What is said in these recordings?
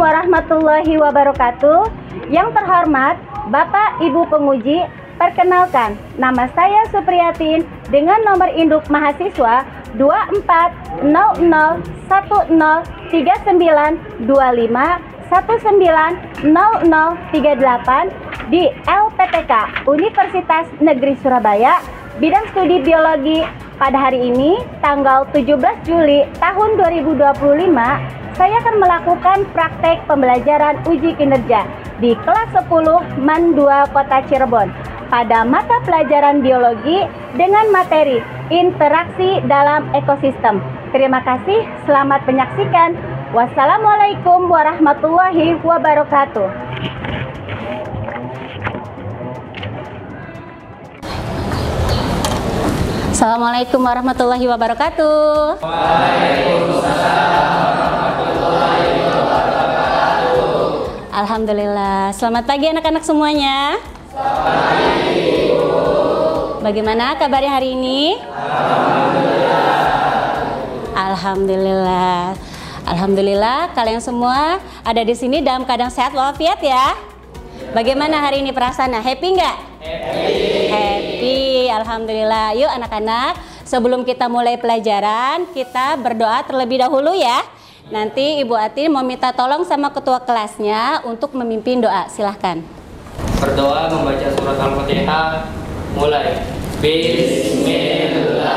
warahmatullahi wabarakatuh. Yang terhormat Bapak Ibu penguji, perkenalkan nama saya Supriyatin dengan nomor induk mahasiswa 24003925190038 di LPTK Universitas Negeri Surabaya, bidang studi biologi. Pada hari ini, tanggal 17 Juli tahun 2025, saya akan melakukan praktek pembelajaran uji kinerja di kelas 10 MAN 2 Kota Cirebon pada mata pelajaran biologi dengan materi interaksi dalam ekosistem. Terima kasih, selamat menyaksikan. Wassalamualaikum warahmatullahi wabarakatuh. Assalamualaikum warahmatullahi wabarakatuh. Waalaikumsalam warahmatullahi wabarakatuh. Alhamdulillah. Selamat pagi anak-anak semuanya. Selamat pagi, Ibu. Bagaimana kabarnya hari ini? Alhamdulillah. Alhamdulillah. Alhamdulillah kalian semua ada di sini dalam keadaan sehat walafiat ya. Bagaimana hari ini perasaannya? Happy nggak? Happy, alhamdulillah. Yuk anak-anak, sebelum kita mulai pelajaran, kita berdoa terlebih dahulu ya. Nanti Ibu Ati mau minta tolong sama ketua kelasnya untuk memimpin doa. Silahkan. Berdoa membaca surat Al-Fatihah. Mulai. Bismillah.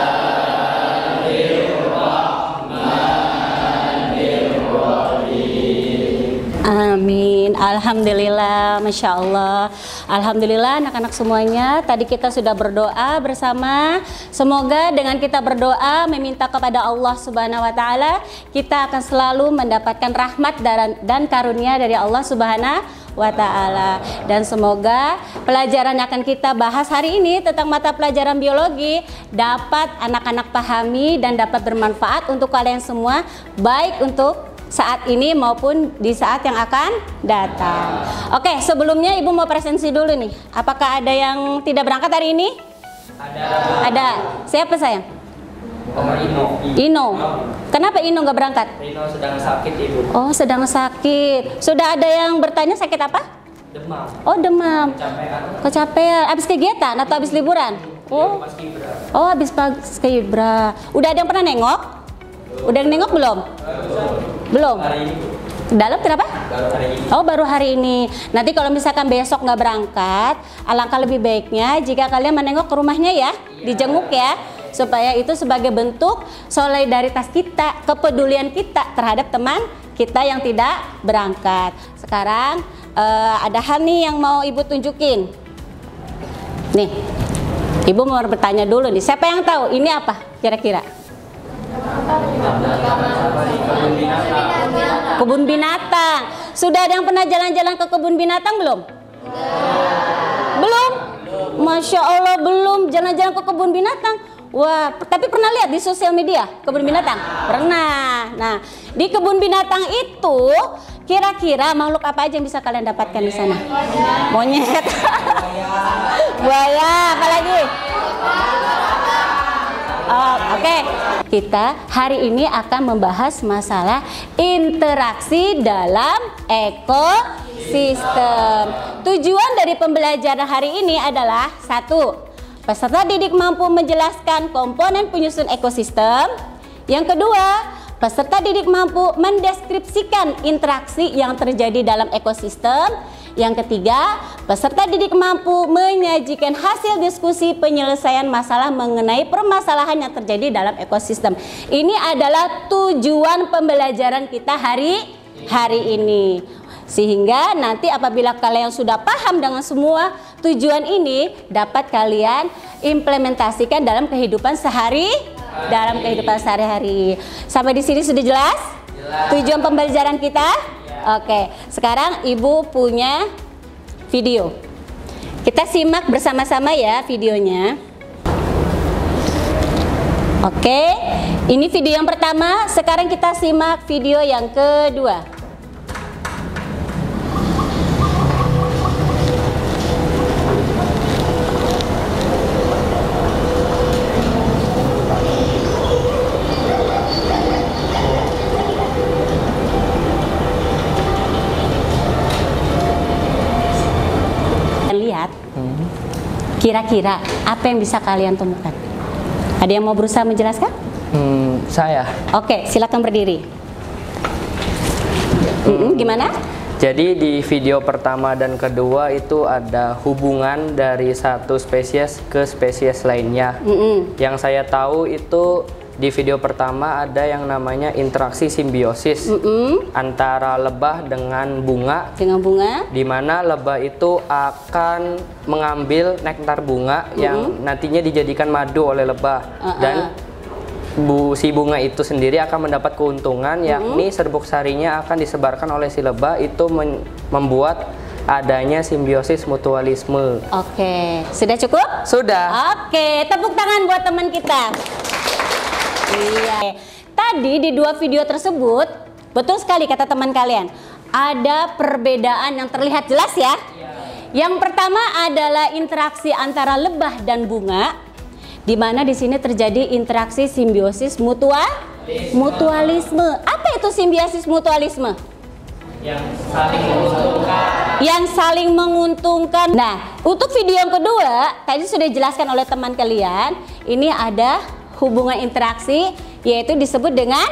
Amin. Alhamdulillah, Masya Allah. Alhamdulillah anak-anak semuanya. Tadi kita sudah berdoa bersama. Semoga dengan kita berdoa meminta kepada Allah Subhanahu wa Ta'ala, kita akan selalu mendapatkan rahmat dan karunia dari Allah Subhanahu wa Ta'ala. Dan semoga pelajaran yang akan kita bahas hari ini tentang mata pelajaran biologi dapat anak-anak pahami dan dapat bermanfaat untuk kalian semua, baik untuk saat ini maupun di saat yang akan datang. Oke, sebelumnya Ibu mau presensi dulu nih. Apakah ada yang tidak berangkat hari ini? Ada. Siapa sayang? Oma Ino. Kenapa Ino nggak berangkat? Ino sedang sakit, Ibu. Oh, sedang sakit. Sudah ada yang bertanya sakit apa? Demam. Oh, demam. Kecapean. Habis kegiatan atau habis liburan? Oh. Habis kibra. Udah ada yang pernah nengok? Udah nengok belum? Belum. Hari ini. Dalam kenapa? Baru hari ini. Oh, baru hari ini. Nanti kalau misalkan besok nggak berangkat, alangkah lebih baiknya jika kalian menengok ke rumahnya ya, dijenguk ya, supaya itu sebagai bentuk solidaritas kita, kepedulian kita terhadap teman kita yang tidak berangkat. Sekarang ada hal nih yang mau Ibu tunjukin. Nih, Ibu mau bertanya dulu nih. Siapa yang tahu ini apa kira-kira? Kebun binatang. Sudah ada yang pernah jalan-jalan ke kebun binatang belum? Belum? Masya Allah belum jalan-jalan ke kebun binatang. Wah, tapi pernah lihat di sosial media kebun binatang? Pernah. Nah, di kebun binatang itu kira-kira makhluk apa aja yang bisa kalian dapatkan di sana? Monyet. Buaya, apa lagi? Oh, oke. Kita hari ini akan membahas masalah interaksi dalam ekosistem. Tujuan dari pembelajaran hari ini adalah 1. Peserta didik mampu menjelaskan komponen penyusun ekosistem. Yang kedua, peserta didik mampu mendeskripsikan interaksi yang terjadi dalam ekosistem. Yang ketiga, peserta didik mampu menyajikan hasil diskusi penyelesaian masalah mengenai permasalahan yang terjadi dalam ekosistem. Ini adalah tujuan pembelajaran kita hari ini. Sehingga nanti apabila kalian sudah paham dengan semua tujuan ini, dapat kalian implementasikan dalam kehidupan sehari-hari. Sampai di sini sudah jelas? Tujuan pembelajaran kita? Oke, sekarang Ibu punya video. Kita simak bersama-sama ya videonya. Oke, ini video yang pertama. Sekarang kita simak video yang kedua. Kira-kira apa yang bisa kalian temukan? Ada yang mau berusaha menjelaskan? Saya. Oke, silakan berdiri. Gimana? Jadi di video pertama dan kedua itu ada hubungan dari satu spesies ke spesies lainnya. Yang saya tahu itu di video pertama ada yang namanya interaksi simbiosis antara lebah dengan bunga. Di mana lebah itu akan mengambil nektar bunga yang nantinya dijadikan madu oleh lebah dan si bunga itu sendiri akan mendapat keuntungan, yakni serbuk sarinya akan disebarkan oleh si lebah, itu membuat adanya simbiosis mutualisme. Oke, sudah cukup? Sudah. Oke, tepuk tangan buat teman kita. Iya. Tadi di dua video tersebut, betul sekali kata teman kalian, ada perbedaan yang terlihat jelas ya. Yang pertama adalah interaksi antara lebah dan bunga, di mana di sini terjadi interaksi simbiosis mutualisme. Apa itu simbiosis mutualisme? Yang saling menguntungkan. Yang saling menguntungkan. Nah, untuk video yang kedua, tadi sudah dijelaskan oleh teman kalian, ini ada hubungan interaksi, yaitu disebut dengan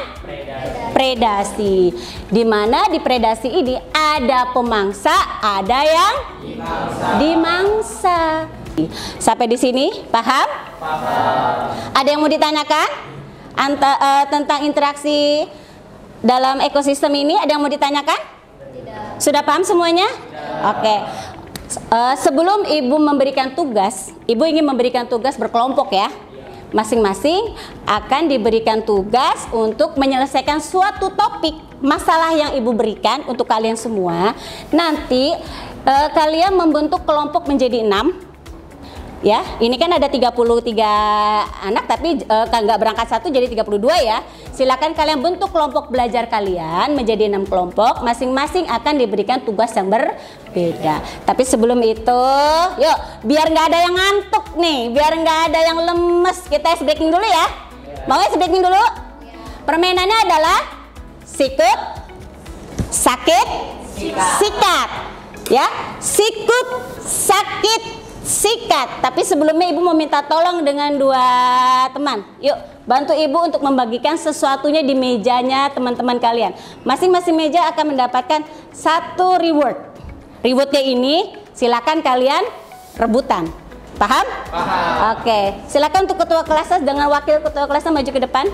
predasi. Di mana di predasi ini ada pemangsa, ada yang dimangsa. Sampai di sini paham? Paham. Ada yang mau ditanyakan tentang interaksi dalam ekosistem ini? Ada yang mau ditanyakan? Tidak. Sudah paham semuanya? Oke. Sebelum ibu memberikan tugas, ibu ingin memberikan tugas berkelompok ya. Masing-masing akan diberikan tugas untuk menyelesaikan suatu topik masalah yang ibu berikan untuk kalian semua. Nanti kalian membentuk kelompok menjadi 6. Ya, ini kan ada 33 anak, tapi nggak berangkat satu jadi 32 ya. Silakan kalian bentuk kelompok belajar kalian menjadi 6 kelompok, masing-masing akan diberikan tugas yang berbeda. Tapi sebelum itu, yuk, biar nggak ada yang ngantuk nih, biar nggak ada yang lemes, kita breaking dulu ya. Mau ya breaking dulu? Permainannya adalah sikut, sakit, sikat. Ya, sikut, sakit, sikat. Tapi sebelumnya ibu mau minta tolong dengan dua teman. Yuk, bantu ibu untuk membagikan sesuatunya di mejanya teman-teman kalian. Masing-masing meja akan mendapatkan satu reward. Rewardnya ini silakan kalian rebutan. Paham? Paham. Oke, silakan untuk ketua kelasnya dengan wakil ketua kelasnya maju ke depan.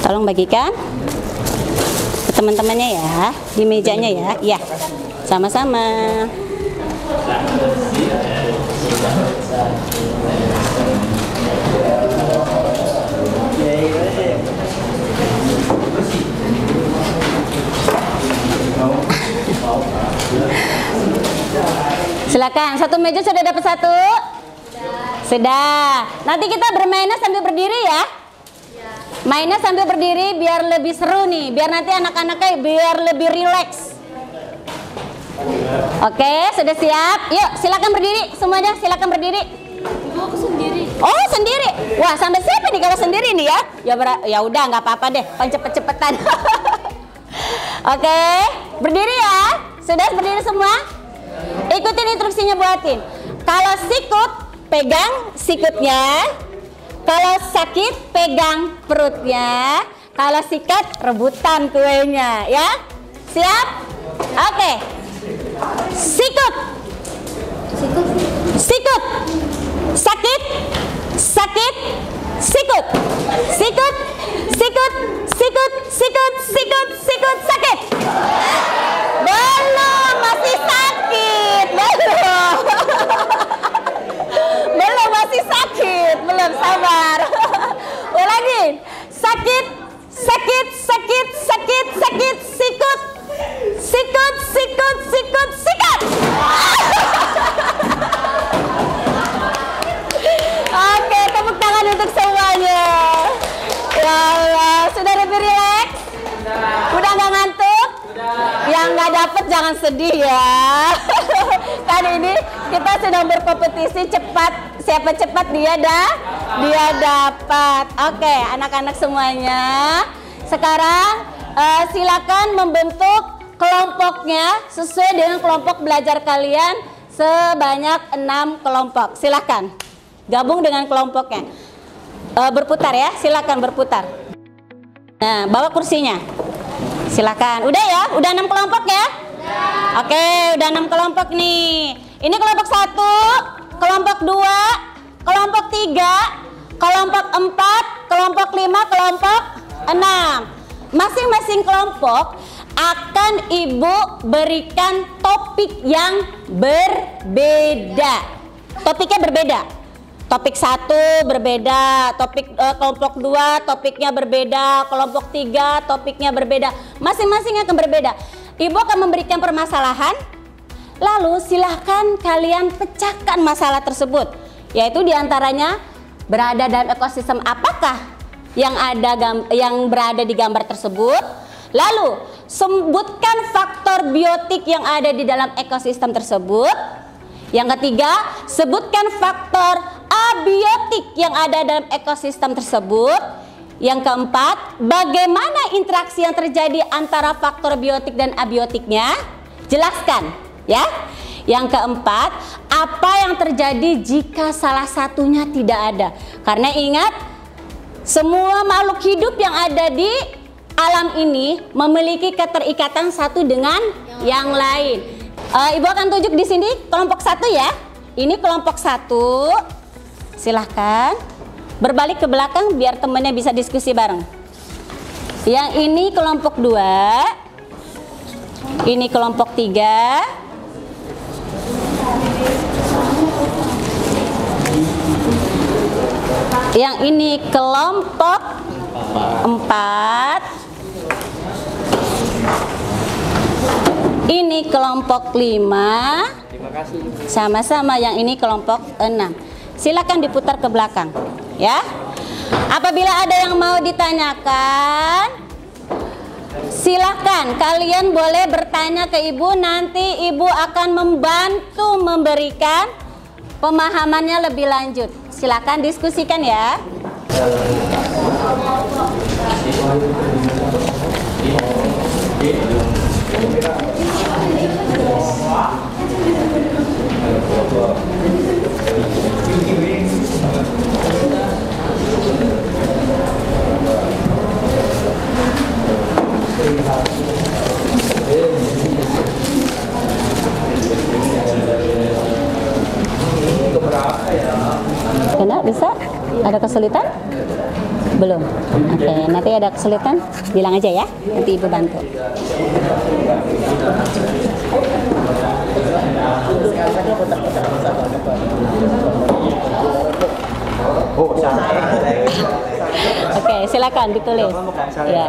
Tolong bagikan teman-temannya ya, di mejanya ya. Iya, sama-sama. Silakan, satu meja sudah dapat satu? Sudah. Nanti kita bermainnya sambil berdiri ya. Mainnya sambil berdiri biar lebih seru nih, biar nanti anak-anaknya biar lebih rileks. Oke, sudah siap? Yuk, silakan berdiri semuanya, silakan berdiri. Aku sendiri. Oh, sendiri. Wah, sampai siapa nih kalau sendiri nih ya? Ya udah, nggak apa-apa deh, cepet-cepetan. Oke, berdiri ya. Sudah berdiri semua? Ikutin instruksinya buatin. Kalau sikut, pegang sikutnya. Kalau sakit, pegang perutnya. Kalau sikat, rebutan kuenya, ya. Siap? Oke. Sikut. Sikut. Sikut. Sakit. Sakit. Sikut. Sikut. Sikut. Sikut. Sikut. Sikut. Sikut. Sakit. Belum, masih sakit. Belum. Belum, masih sakit. Belum, sabar. Ulangi. Sakit. Sakit. Sakit. Sakit. Sakit. Sikut. Sikut. Sikut. Sikut. Sikat. Oke, tepuk tangan untuk semuanya. Ya Allah, sudah lebih rileks? Udah nggak ngantuk? Yang nggak dapet jangan sedih ya. Kan ini kita sedang berkompetisi cepat, siapa cepat dia dapat. Oke, anak-anak semuanya. Sekarang silakan membentuk kelompoknya sesuai dengan kelompok belajar kalian sebanyak 6 kelompok. Silahkan gabung dengan kelompoknya. Berputar ya, silahkan berputar. Nah, bawa kursinya. Silakan. Udah ya? Udah 6 kelompok ya? Oke, udah 6 kelompok nih. Ini kelompok 1, kelompok 2, kelompok 3, kelompok 4, kelompok 5, kelompok 6. Masing-masing kelompok akan Ibu berikan topik yang berbeda. Topiknya berbeda. Topik 1 berbeda, topik kelompok 2 topiknya berbeda, kelompok 3 topiknya berbeda. Masing-masing akan berbeda. Ibu akan memberikan permasalahan, lalu silahkan kalian pecahkan masalah tersebut. Yaitu diantaranya berada dalam ekosistem apakah yang berada di gambar tersebut. Lalu sebutkan faktor biotik yang ada di dalam ekosistem tersebut. Yang ketiga, sebutkan faktor abiotik yang ada dalam ekosistem tersebut. Yang keempat, bagaimana interaksi yang terjadi antara faktor biotik dan abiotiknya? Jelaskan, ya. Yang keempat, apa yang terjadi jika salah satunya tidak ada? Karena ingat, semua makhluk hidup yang ada di alam ini memiliki keterikatan satu dengan yang lain. Ibu akan tunjuk di sini kelompok 1 ya. Ini kelompok 1. Silahkan berbalik ke belakang biar temennya bisa diskusi bareng. Yang ini kelompok 2. Ini kelompok 3. Yang ini kelompok 4. Ini kelompok 5. Terima kasih. Sama-sama, yang ini kelompok 6. Silakan diputar ke belakang, ya. Apabila ada yang mau ditanyakan, silakan kalian boleh bertanya ke Ibu. Nanti Ibu akan membantu memberikan pemahamannya lebih lanjut. Silakan diskusikan ya. Kena bisa? Ada kesulitan? Belum? Oke, nanti ada kesulitan bilang aja ya, nanti Ibu bantu. Oke, silakan ditulis. Ya.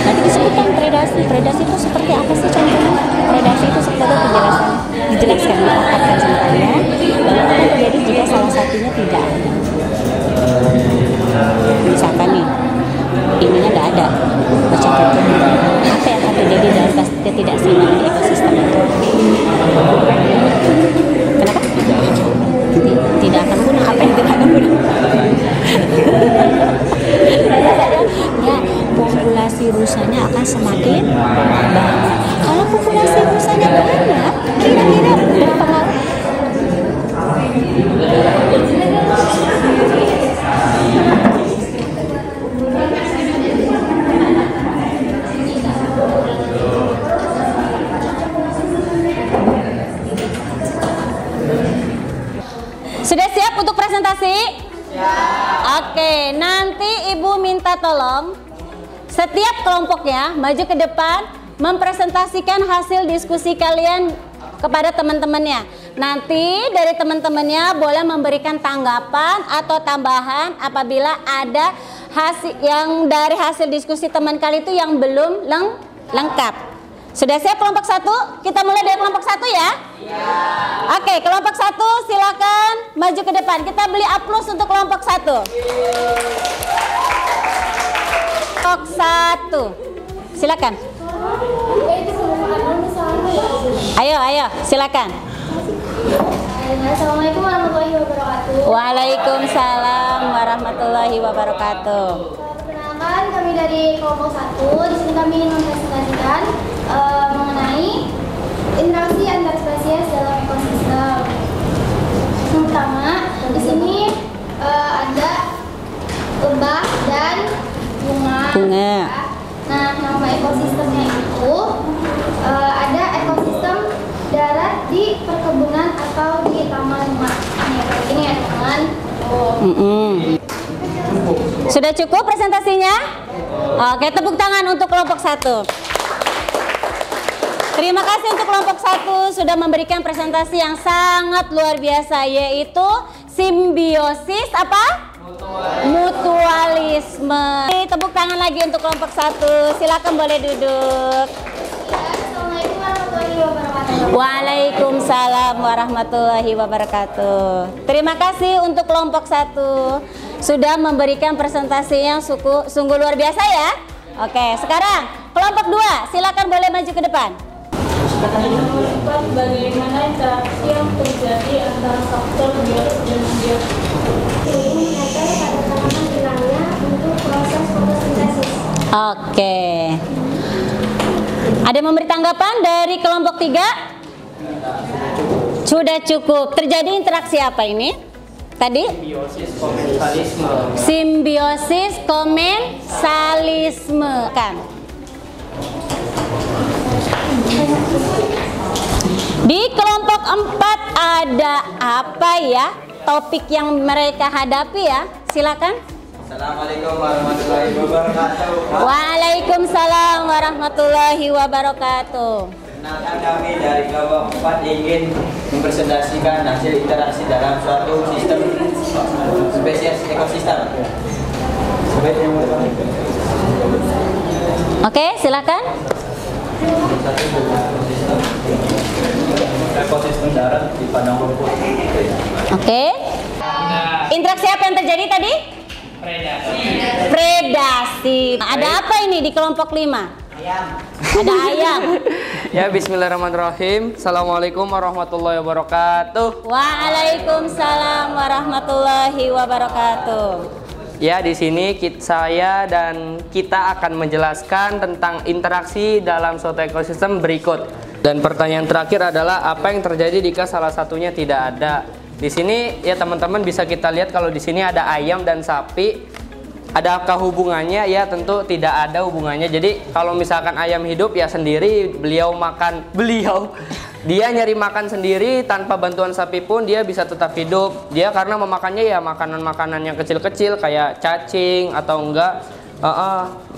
Nanti disebutkan predasi. Predasi itu seperti apa sih contohnya? Predasi itu seperti dijelaskan dipaparkan sama kalian. Lalu apa yang terjadi jika salah satunya tidak ada? Misalkan nih, ininya nggak ada, bercampur. Apa yang akan terjadi dalam ketidakseimbangan di ekosistem itu? Kenapa? Tidak akan punah. Apa yang tidak akan punah? Ya, populasi rusanya akan semakin banyak. Kalau populasi rusanya banyak, kira-kira berpengaruh. Sudah siap untuk presentasi? Ya. Oke, nanti Ibu minta tolong setiap kelompoknya maju ke depan mempresentasikan hasil diskusi kalian kepada teman-temannya. Nanti dari teman-temannya boleh memberikan tanggapan atau tambahan apabila ada hasil yang dari hasil diskusi teman kalian itu yang belum lengkap. Sudah siap kelompok 1? Kita mulai dari kelompok 1 ya? Iya. Oke, kelompok 1 silakan maju ke depan. Kita beli aplaus untuk kelompok 1. Kelompok 1. Silakan. Ayo, silakan. Assalamualaikum warahmatullahi wabarakatuh. Waalaikumsalam warahmatullahi wabarakatuh. Perkenalkan, kami dari kelompok 1. Di sini kami ingin mempresentasikan mengenai interaksi antar spesies dalam ekosistem. Yang pertama, di sini ada lebah dan bunga. Nah, nama ekosistemnya itu ada ekosistem darat di perkebunan atau di taman rumah. Ini ya teman. Sudah cukup presentasinya? Oke, tepuk tangan untuk kelompok 1. Terima kasih untuk kelompok 1 sudah memberikan presentasi yang sangat luar biasa, yaitu simbiosis apa? Mutualisme. Tepuk tangan lagi untuk kelompok 1. Silakan boleh duduk. Assalamualaikum warahmatullahi wabarakatuh. Waalaikumsalam warahmatullahi wabarakatuh. Terima kasih untuk kelompok 1 sudah memberikan presentasi yang sungguh luar biasa ya. Oke, sekarang kelompok 2 silakan boleh maju ke depan. Bagaimana interaksi yang terjadi antara faktor biotik dan biotik? Ini mengajar pada tanaman bilangnya untuk proses fotosintesis. Oke. Ada yang memberi tanggapan dari kelompok 3? Sudah cukup. Terjadi interaksi apa ini? Tadi? Simbiosis komensalisme. Simbiosis komensalisme kan. Di kelompok 4 ada apa ya? Topik yang mereka hadapi ya. Silakan. Assalamualaikum warahmatullahi wabarakatuh. Waalaikumsalam warahmatullahi wabarakatuh. Perkenalkan, kami dari kelompok 4 ingin mempresentasikan hasil interaksi dalam suatu sistem spesies ekosistem. Oke, silakan. Ekosistem darat di padang rumput. Oke. Interaksi apa yang terjadi tadi? Predasi. Ada apa ini di kelompok 5? Ada ayam. Ya, bismillahirrahmanirrahim. Assalamualaikum warahmatullahi wabarakatuh. Waalaikumsalam warahmatullahi wabarakatuh. Ya, di sini saya dan kita akan menjelaskan tentang interaksi dalam suatu ekosistem berikut. Dan pertanyaan terakhir adalah apa yang terjadi jika salah satunya tidak ada. Di sini ya teman-teman bisa kita lihat kalau di sini ada ayam dan sapi. Adakah hubungannya? Ya tentu tidak ada hubungannya. Jadi kalau misalkan ayam hidup ya sendiri, dia nyari makan sendiri tanpa bantuan sapi pun dia bisa tetap hidup. Dia karena memakannya ya makanan-makanan yang kecil-kecil kayak cacing atau enggak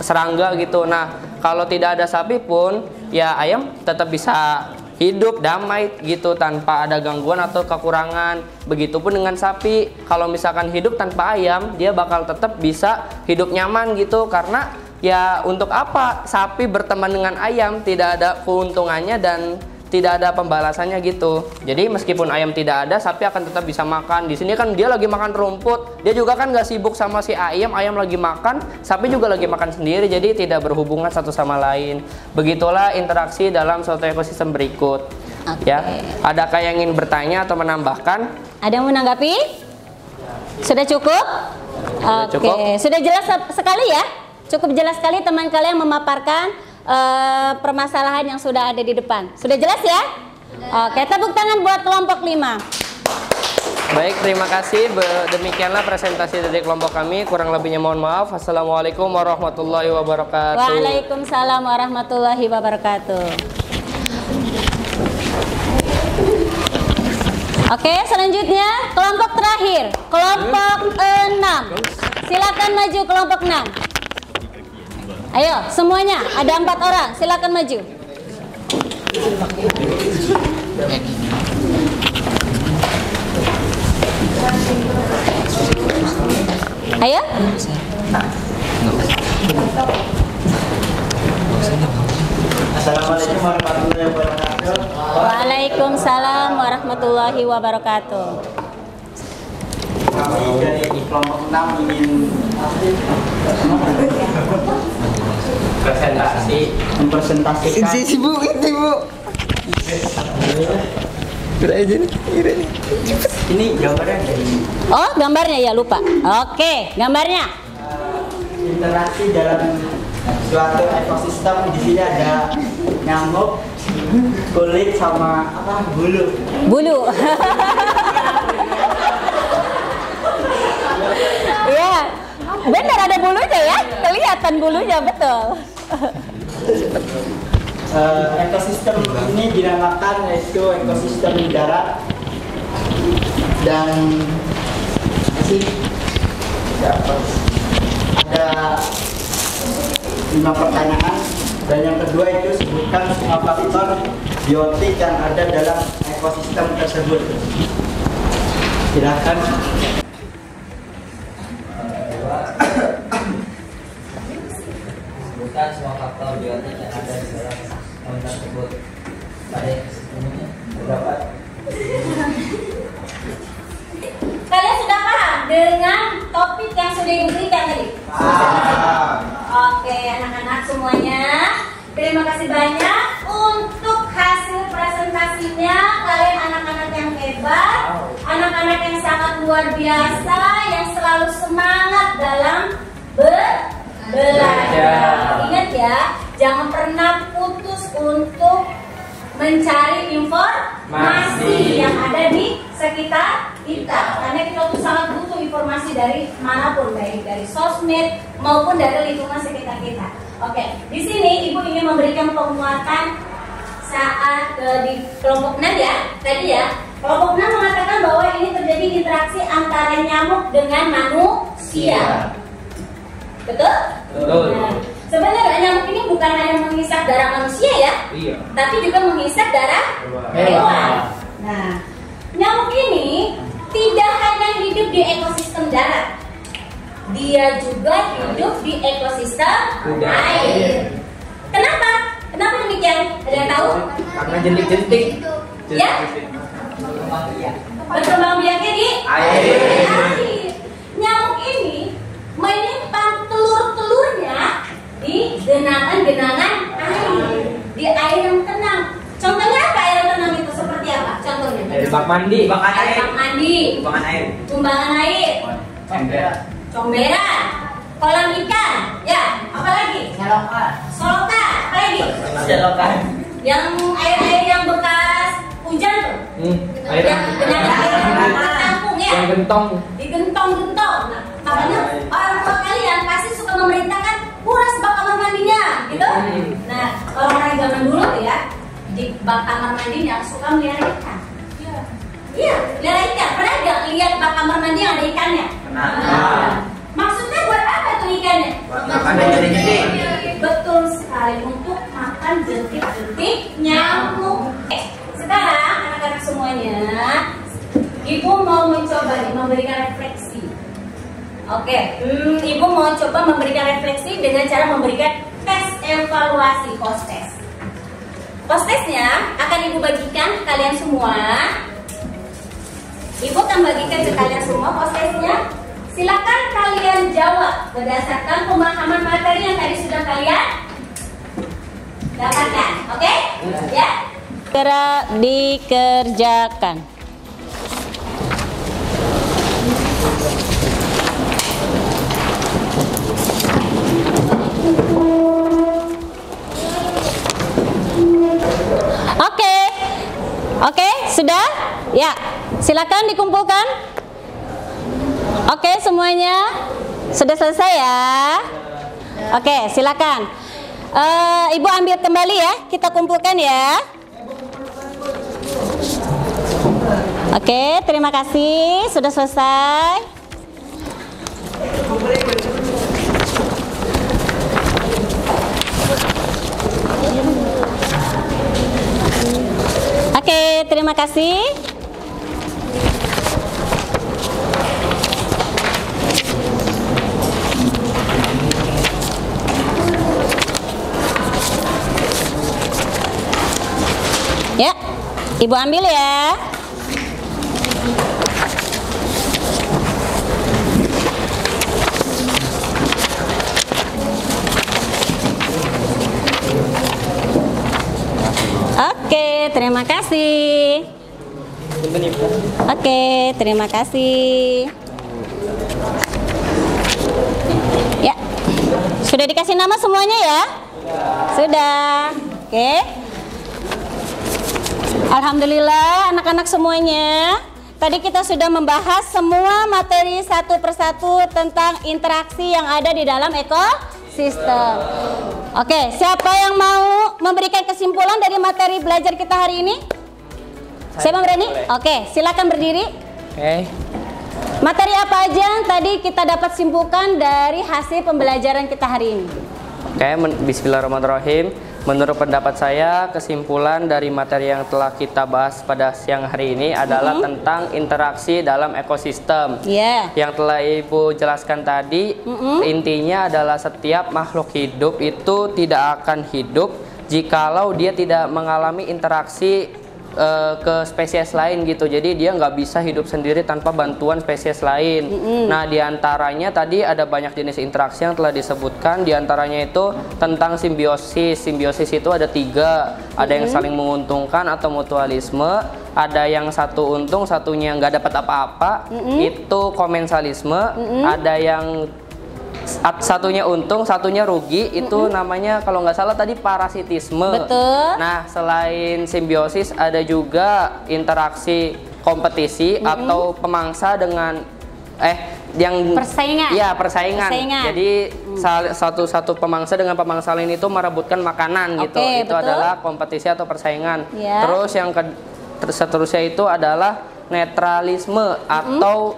serangga gitu. Nah kalau tidak ada sapi pun ya ayam tetap bisa hidup damai gitu tanpa ada gangguan atau kekurangan. Begitupun dengan sapi, kalau misalkan hidup tanpa ayam dia bakal tetap bisa hidup nyaman gitu. Karena ya untuk apa sapi berteman dengan ayam, tidak ada keuntungannya dan tidak ada pembalasannya gitu. Jadi meskipun ayam tidak ada, sapi akan tetap bisa makan. Di sini kan dia lagi makan rumput, dia juga kan nggak sibuk sama si ayam lagi makan, sapi juga lagi makan sendiri, jadi tidak berhubungan satu sama lain. Begitulah interaksi dalam suatu ekosistem berikut. Ya, adakah yang ingin bertanya atau menambahkan? Ada yang menanggapi? Sudah cukup? Sudah cukup. Oke, sudah jelas sekali ya? Cukup jelas sekali teman kalian memaparkan permasalahan yang sudah ada di depan. Sudah jelas ya? Oke, tepuk tangan buat kelompok 5. Baik, terima kasih. Demikianlah presentasi dari kelompok kami. Kurang lebihnya mohon maaf. Assalamualaikum warahmatullahi wabarakatuh. Waalaikumsalam warahmatullahi wabarakatuh. Oke, selanjutnya kelompok terakhir, kelompok 6. Silakan maju kelompok 6. Ayo, semuanya ada 4 orang. Silakan maju. Ayo. Assalamualaikum warahmatullahi wabarakatuh. Waalaikumsalam warahmatullahi wabarakatuh. Kami dari kelompok 6 ingin mempresentasikan Ini gambarnya dari Oh, gambarnya ya lupa. Oke, gambarnya. interaksi dalam suatu ekosistem. Di sini ada nyamuk, kulit sama apa bulu. Bulu. Iya, benar ada bulunya ya, kelihatan bulunya betul. Ekosistem ini dinamakan yaitu ekosistem darat dan masih ada 5 pertanyaan, dan yang kedua itu sebutkan semua faktor biotik yang ada dalam ekosistem tersebut. Silakan. Sebutkan semua faktor biotik yang ada di dalam ekosistem tersebut. Baik, dapat. Kalian sudah paham dengan topik yang sudah diberikan tadi? Oke, anak-anak semuanya, terima kasih banyak untuk hasil presentasinya. Kalian anak-anak yang hebat, anak-anak yang sangat luar biasa, yang selalu semangat dalam belajar. Ingat ya, jangan pernah putus untuk mencari informasi yang ada di sekitar kita, karena kita tuh sangat butuh informasi dari manapun, baik dari sosmed maupun dari lingkungan sekitar kita. Oke, di sini ibu ingin memberikan penguatan saat di kelompok 6 ya, tadi ya. Kelompok 6 mengatakan bahwa ini terjadi interaksi antara nyamuk dengan manusia. Betul? Betul. Nah, sebenarnya nyamuk ini bukan hanya menghisap darah manusia ya, tapi juga menghisap darah hewan. Nah, nyamuk ini tidak hanya hidup di ekosistem darat, dia juga hidup di ekosistem air. Kenapa? Kenapa demikian? Ada yang tahu? Karena jentik-jentik. Ya? Berkembang biaknya di Air. Nyamuk ini menyimpan telur-telurnya di genangan-genangan air, di air yang tenang. Contohnya apa air yang tenang itu? Seperti apa? Contohnya? Dari bak mandi. Air bak mandi, Tumbangan air. tumbangan air, comberan, kolam ikan, ya, apa lagi? Solokan, apa lagi? Selokan. Yang air-air yang bekas hujan tuh, Air yang genangan air yang tertampung ya, yang gentong. digentong-gentong. Nah, makanya orang tua kalian pasti suka memerintahkan kuras bak kamar mandinya, gitu. Nah, orang-orang zaman dulu tuh ya, di bak kamar mandinya suka melihara ikan. Iya, melihara ikan. Pernah nggak lihat bak kamar mandi yang ada ikannya? Nah, maksudnya buat apa tuh ikannya? Makan jentik-jentik. Betul sekali, untuk makan jentik-jentik nyamuk. Sekarang anak-anak semuanya, ibu mau mencoba nih, memberikan refleksi. Oke, ibu mau coba memberikan refleksi dengan cara memberikan tes evaluasi, post-test. Post-testnya akan ibu bagikan ke kalian semua. Ibu akan bagikan ke kalian semua post-testnya. Silakan kalian jawab berdasarkan pemahaman materi yang tadi sudah kalian dapatkan. Oke? Ya? Segera dikerjakan. Oke, sudah? Ya, silakan dikumpulkan. Oke, semuanya sudah selesai ya. Oke, silakan. Ibu ambil kembali ya, kita kumpulkan ya. Oke, terima kasih, sudah selesai. Oke, terima kasih. Ya, ibu ambil ya. Oke, terima kasih. Oke, terima kasih. Ya, sudah dikasih nama semuanya ya? Sudah. Oke. Alhamdulillah anak-anak semuanya. Tadi kita sudah membahas semua materi satu persatu tentang interaksi yang ada di dalam ekosistem. Oke, siapa yang mau memberikan kesimpulan dari materi belajar kita hari ini? Siapa berani? Oke, silakan berdiri. Oke. Materi apa aja yang tadi kita dapat simpulkan dari hasil pembelajaran kita hari ini? Oke, bismillahirrahmanirrahim. Menurut pendapat saya, kesimpulan dari materi yang telah kita bahas pada siang hari ini adalah tentang interaksi dalam ekosistem. Yang telah Ibu jelaskan tadi, intinya adalah setiap makhluk hidup itu tidak akan hidup jikalau dia tidak mengalami interaksi ke spesies lain gitu. Jadi dia nggak bisa hidup sendiri tanpa bantuan spesies lain. Nah, diantaranya tadi ada banyak jenis interaksi yang telah disebutkan. Diantaranya itu tentang simbiosis. Simbiosis itu ada 3. Ada yang saling menguntungkan atau mutualisme. Ada yang satu untung, satunya nggak dapat apa-apa. Itu komensalisme. Ada yang satunya untung, satunya rugi, itu namanya kalau nggak salah tadi parasitisme. Betul. Nah, selain simbiosis ada juga interaksi kompetisi atau pemangsa dengan yang persaingan. Iya, persaingan. Jadi satu pemangsa dengan pemangsa lain itu merebutkan makanan gitu. Itu betul. adalah kompetisi atau persaingan. Terus yang seterusnya itu adalah netralisme atau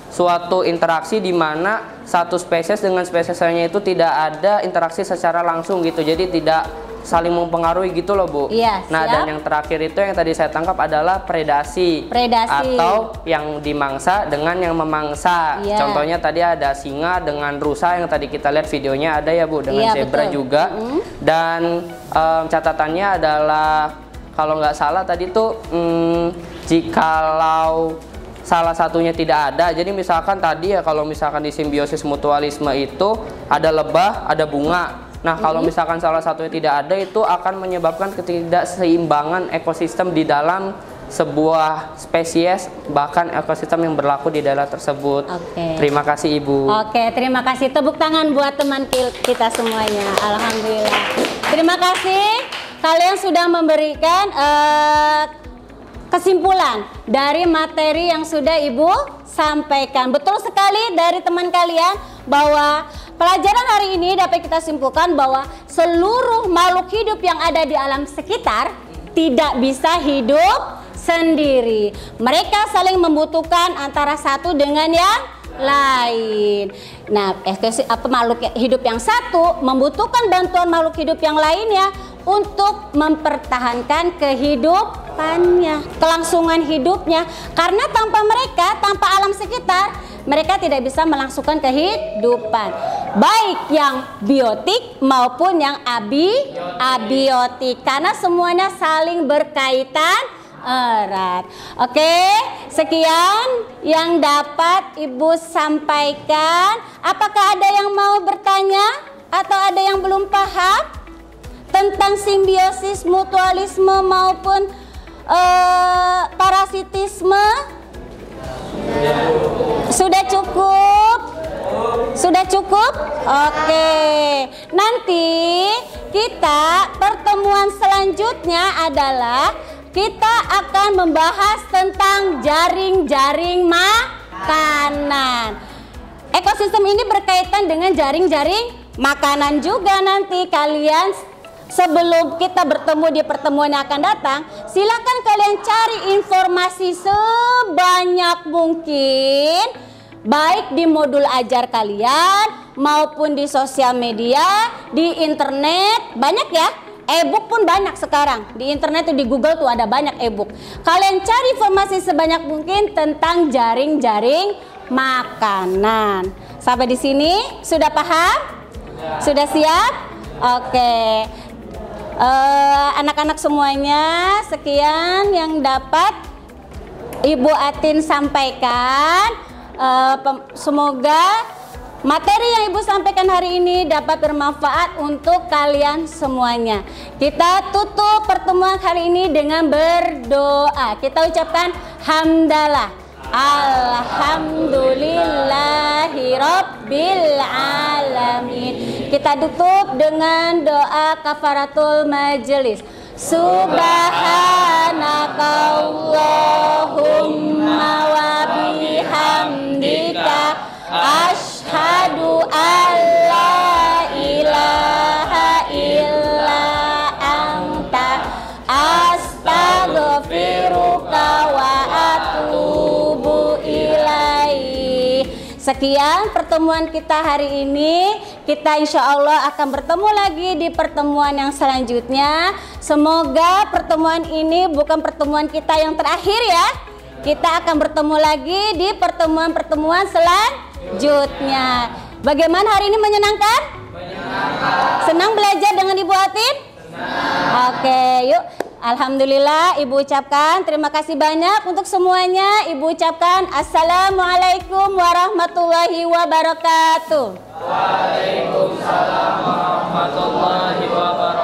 suatu interaksi di mana satu spesies dengan spesies lainnya itu tidak ada interaksi secara langsung gitu, jadi tidak saling mempengaruhi gitu loh Bu. Nah, dan yang terakhir itu yang tadi saya tangkap adalah predasi. Atau yang dimangsa dengan yang memangsa. Contohnya tadi ada singa dengan rusa yang tadi kita lihat videonya ada ya Bu, dengan zebra juga. Dan catatannya adalah kalau nggak salah tadi tuh jikalau salah satunya tidak ada, jadi misalkan tadi ya kalau misalkan di simbiosis mutualisme itu ada lebah, ada bunga. Nah, kalau misalkan salah satunya tidak ada, itu akan menyebabkan ketidakseimbangan ekosistem di dalam sebuah spesies, bahkan ekosistem yang berlaku di daerah tersebut. Terima kasih Ibu. Terima kasih. Tepuk tangan buat teman kita semuanya. Alhamdulillah. Terima kasih kalian sudah memberikan kesimpulan dari materi yang sudah Ibu sampaikan. Betul sekali dari teman kalian bahwa pelajaran hari ini dapat kita simpulkan bahwa seluruh makhluk hidup yang ada di alam sekitar tidak bisa hidup sendiri. Mereka saling membutuhkan antara satu dengan yang lain. Nah, makhluk hidup yang satu membutuhkan bantuan makhluk hidup yang lainnya untuk mempertahankan kehidupannya, kelangsungan hidupnya. Karena tanpa mereka, tanpa alam sekitar, mereka tidak bisa melangsungkan kehidupan, baik yang biotik maupun yang abiotik, karena semuanya saling berkaitan erat. Sekian yang dapat Ibu sampaikan. Apakah ada yang mau bertanya atau ada yang belum paham tentang simbiosis, mutualisme maupun parasitisme? Sudah cukup? Sudah cukup? Nanti kita pertemuan selanjutnya adalah kita akan membahas tentang jaring-jaring makanan. Ekosistem ini berkaitan dengan jaring-jaring makanan juga. Nanti kalian, sebelum kita bertemu di pertemuan yang akan datang, silakan kalian cari informasi sebanyak mungkin, baik di modul ajar kalian maupun di sosial media, di internet. Banyak ya, e-book pun banyak sekarang. Di internet tuh, di Google tuh ada banyak e-book. Kalian cari informasi sebanyak mungkin tentang jaring-jaring makanan. Sampai di sini sudah paham? Sudah siap? Anak-anak semuanya, sekian yang dapat Ibu Atin sampaikan. Semoga materi yang Ibu sampaikan hari ini dapat bermanfaat untuk kalian semuanya. Kita tutup pertemuan hari ini dengan berdoa. Kita ucapkan hamdalah. Alhamdulillahi Rabbil Alamin. Kita tutup dengan doa kafaratul majelis. Subhanakallahumma wa bihamdika asyhadu an la ilaha illa anta astaghfiruka wa atubu ilaih. Sekian pertemuan kita hari ini. Kita insya Allah akan bertemu lagi di pertemuan yang selanjutnya. Semoga pertemuan ini bukan pertemuan kita yang terakhir ya. Kita akan bertemu lagi di pertemuan-pertemuan selanjutnya. Bagaimana hari ini, menyenangkan? Menyenangkan. Senang belajar dengan Ibu Atin? Senang. Oke, yuk. Alhamdulillah, Ibu ucapkan terima kasih banyak untuk semuanya. Ibu ucapkan Assalamualaikum warahmatullahi wabarakatuh. Waalaikumsalam warahmatullahi wabarakatuh.